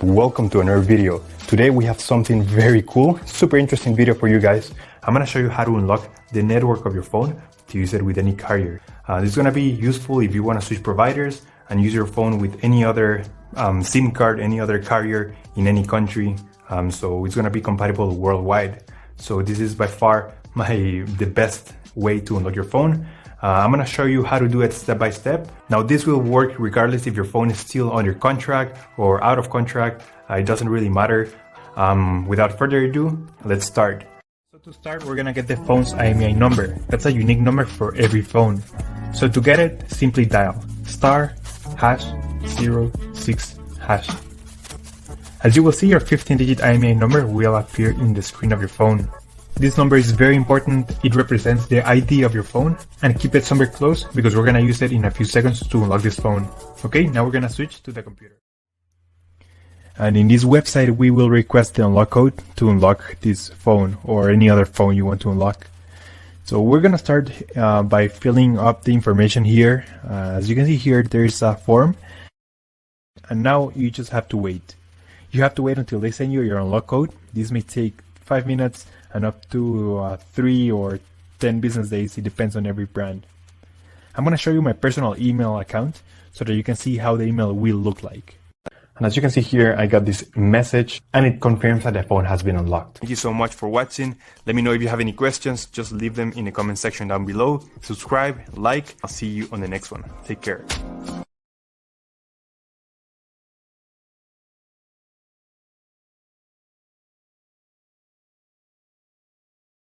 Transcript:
Welcome to another video. Today we have something very cool, super interesting video for you guys. I'm gonna show you how to unlock the network of your phone to use it with any carrier. This is gonna be useful if you wanna switch providers and use your phone with any other SIM card, any other carrier in any country. So it's gonna be compatible worldwide. So this is by far the best way to unlock your phone. I'm gonna show you how to do it step by step. Now this will work regardless if your phone is still under contract or out of contract. It doesn't really matter. Without further ado, let's start. So to start, we're gonna get the phone's IMEI number. That's a unique number for every phone. So to get it, simply dial *#06#. As you will see, your 15-digit IMEI number will appear in the screen of your phone. This number is very important. It represents the ID of your phone, and keep it somewhere close because we're gonna use it in a few seconds to unlock this phone. Okay, now we're gonna switch to the computer. And in this website, we will request the unlock code to unlock this phone or any other phone you want to unlock. So we're gonna start by filling up the information here. As you can see here, there's a form, and now you just have to wait. You have to wait until they send you your unlock code. This may take 5 minutes and up to 3 or 10 business days. It depends on every brand. I'm gonna show you my personal email account so that you can see how the email will look like. And as you can see here, I got this message and it confirms that the phone has been unlocked. Thank you so much for watching. Let me know if you have any questions. Just leave them in the comment section down below. Subscribe, like. I'll see you on the next one. Take care.